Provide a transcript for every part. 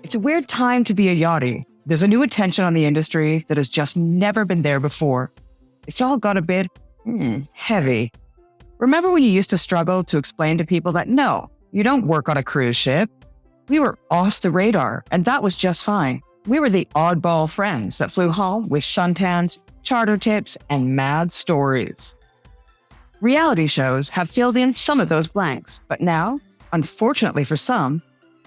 It's a weird time to be a yachtie. There's a new attention on the industry that has just never been there before. It's all got a bit heavy. Remember when you used to struggle to explain to people that no, you don't work on a cruise ship? We were off the radar, and that was just fine. We were the oddball friends that flew home with suntans, charter tips, and mad stories. Reality shows have filled in some of those blanks, but now, unfortunately for some,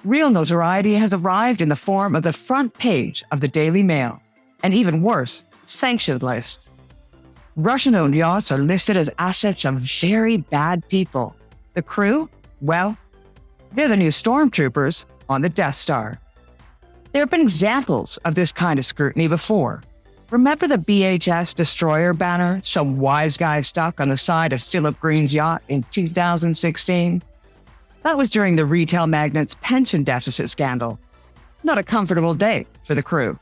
real notoriety has arrived in the form of the front page of the Daily Mail, and even worse, sanctions lists. Russian-owned yachts are listed as assets of very bad people. The crew? Well, they're the new Stormtroopers on the Deathstar. There have been examples of this kind of scrutiny before. Remember the BHS Destroyer banner some wise guy stuck on the side of Philip Green's yacht in 2016? That was during the retail magnate's pension deficit scandal. Not a comfortable day for the crew.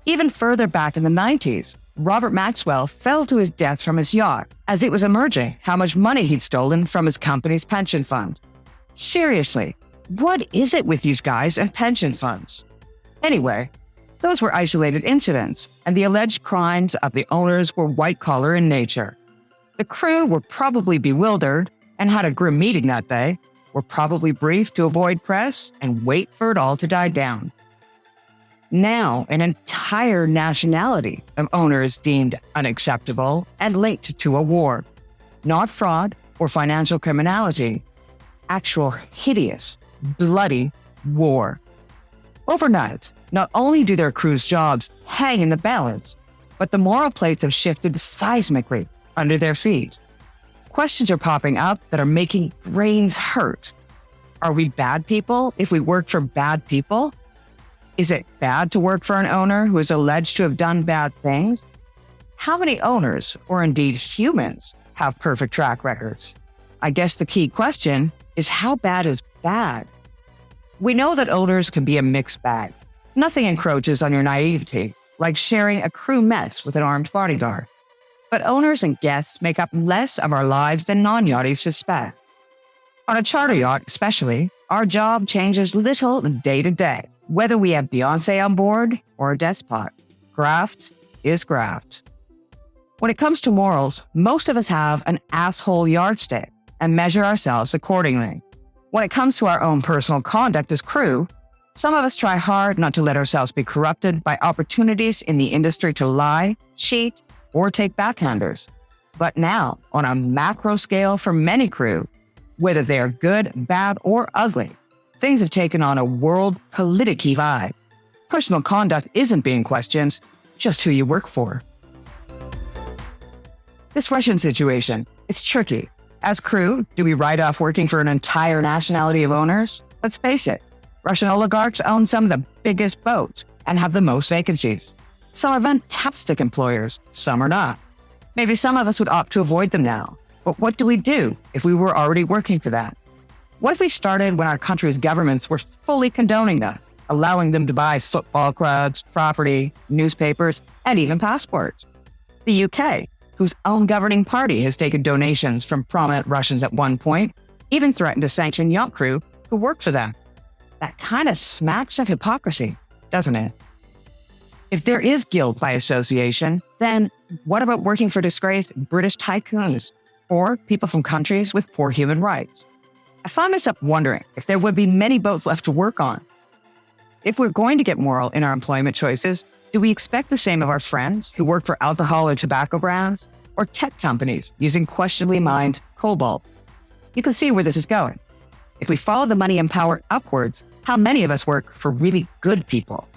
Even further back in the 90s, Robert Maxwell fell to his death from his yacht as it was emerging how much money he'd stolen from his company's pension fund. Seriously, what is it with these guys and pension funds? Anyway, those were isolated incidents, and the alleged crimes of the owners were white-collar in nature. The crew were probably bewildered and had a grim meeting that day, were probably briefed to avoid press and wait for it all to die down. Now, an entire nationality of owners deemed unacceptable and linked to a war. Not fraud or financial criminality, actual hideous, bloody war. Overnight, not only do their crew's jobs hang in the balance, but the moral plates have shifted seismically under their feet. Questions are popping up that are making brains hurt. Are we bad people if we work for bad people? Is it bad to work for an owner who is alleged to have done bad things? How many owners, or indeed humans, have perfect track records? I guess the key question is how bad is bad? We know that owners can be a mixed bag. Nothing encroaches on your naivety, like sharing a crew mess with an armed bodyguard. But owners and guests make up less of our lives than non-yachties suspect. On a charter yacht especially, our job changes little day to day, whether we have Beyonce on board or a despot. Graft is graft. When it comes to morals, most of us have an asshole yardstick and measure ourselves accordingly. When it comes to our own personal conduct as crew, some of us try hard not to let ourselves be corrupted by opportunities in the industry to lie, cheat, or take backhanders. But now, on a macro scale for many crew, whether they are good, bad, or ugly, things have taken on a world politicky vibe. Personal conduct isn't being questioned, just who you work for. This Russian situation, it's tricky. As crew, do we write off working for an entire nationality of owners? Let's face it, Russian oligarchs own some of the biggest boats and have the most vacancies. Some are fantastic employers, some are not. Maybe some of us would opt to avoid them now. But what do we do if we were already working for that? What if we started when our country's governments were fully condoning them, allowing them to buy football clubs, property, newspapers, and even passports? The UK, whose own governing party has taken donations from prominent Russians at one point, even threatened to sanction yacht crew who work for them. That kind of smacks of hypocrisy, doesn't it? If there is guilt by association, then what about working for disgraced British tycoons or people from countries with poor human rights? I find myself wondering if there would be many boats left to work on. If we're going to get moral in our employment choices, do we expect the same of our friends who work for alcohol or tobacco brands or tech companies using questionably mined cobalt? You can see where this is going. If we follow the money and power upwards, how many of us work for really good people?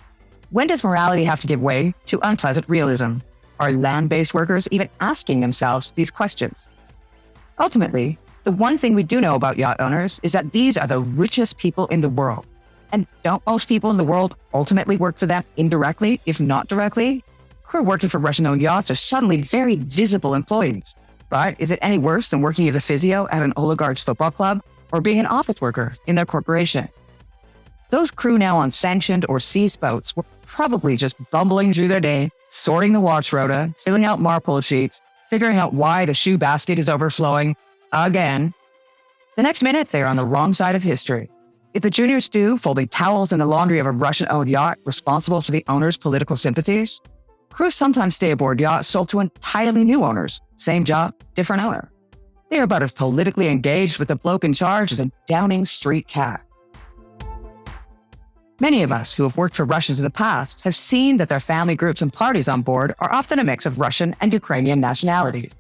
When does morality have to give way to unpleasant realism? Are land-based workers even asking themselves these questions? Ultimately, the one thing we do know about yacht owners is that these are the richest people in the world. And don't most people in the world ultimately work for them indirectly, if not directly? Crew working for Russian-owned yachts are suddenly very visible employees. But is it any worse than working as a physio at an oligarch's football club or being an office worker in their corporation? Those crew now on sanctioned or seized boats were probably just bumbling through their day, sorting the watch rota, filling out marpole sheets, figuring out why the shoe basket is overflowing again. The next minute, they're on the wrong side of history. Is the junior stew folding towels in the laundry of a Russian-owned yacht responsible for the owner's political sympathies? Crews sometimes stay aboard yachts sold to entirely new owners. Same job, different owner. They are about as politically engaged with the bloke in charge as a Downing Street cat. Many of us who have worked for Russians in the past have seen that their family groups and parties on board are often a mix of Russian and Ukrainian nationalities.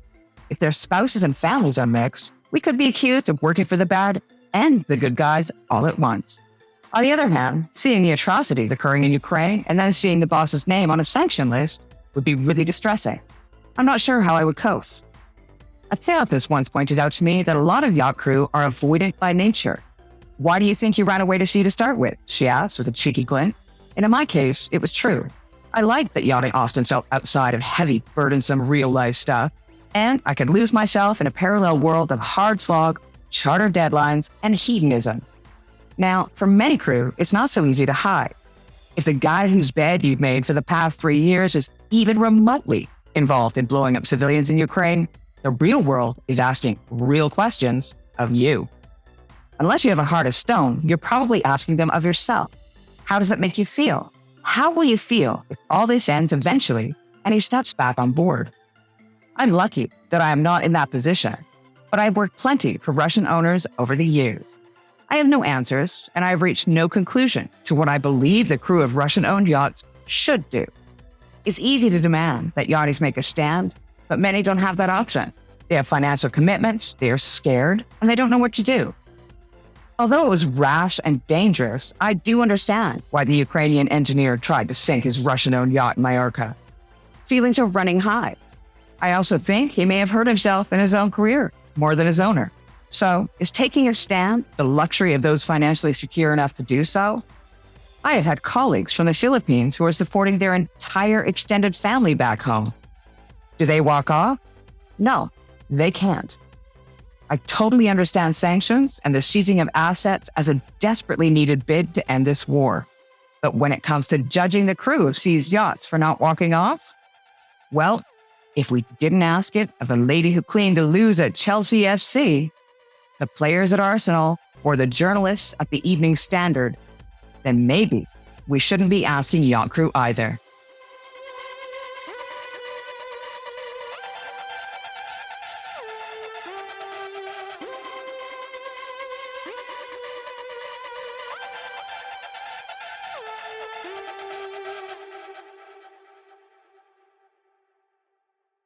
If their spouses and families are mixed, we could be accused of working for the bad and the good guys all at once. On the other hand, seeing the atrocities occurring in Ukraine and then seeing the boss's name on a sanction list would be really distressing. I'm not sure how I would cope. A therapist once pointed out to me that a lot of yacht crew are avoidant by nature. Why do you think you ran away to sea to start with? She asked with a cheeky glint. And in my case, it was true. I liked that yachting often felt outside of heavy, burdensome real-life stuff, and I could lose myself in a parallel world of hard slog, charter deadlines, and hedonism. Now, for many crew, it's not so easy to hide. If the guy whose bed you've made for the past 3 years is even remotely involved in blowing up civilians in Ukraine, the real world is asking real questions of you. Unless you have a heart of stone, you're probably asking them of yourself. How does it make you feel? How will you feel if all this ends eventually and he steps back on board? I'm lucky that I am not in that position, but I've worked plenty for Russian owners over the years. I have no answers, and I have reached no conclusion to what I believe the crew of Russian-owned yachts should do. It's easy to demand that yachties make a stand, but many don't have that option. They have financial commitments, they are scared, and they don't know what to do. Although it was rash and dangerous, I do understand why the Ukrainian engineer tried to sink his Russian-owned yacht in Mallorca. Feelings are running high. I also think he may have hurt himself in his own career more than his owner. So, is taking a stand the luxury of those financially secure enough to do so? I have had colleagues from the Philippines who are supporting their entire extended family back home. Do they walk off? No, they can't. I totally understand sanctions and the seizing of assets as a desperately needed bid to end this war. But when it comes to judging the crew of seized yachts for not walking off, well, if we didn't ask it of the lady who cleaned the loos at Chelsea FC, the players at Arsenal, or the journalists at the Evening Standard, then maybe we shouldn't be asking yacht crew either.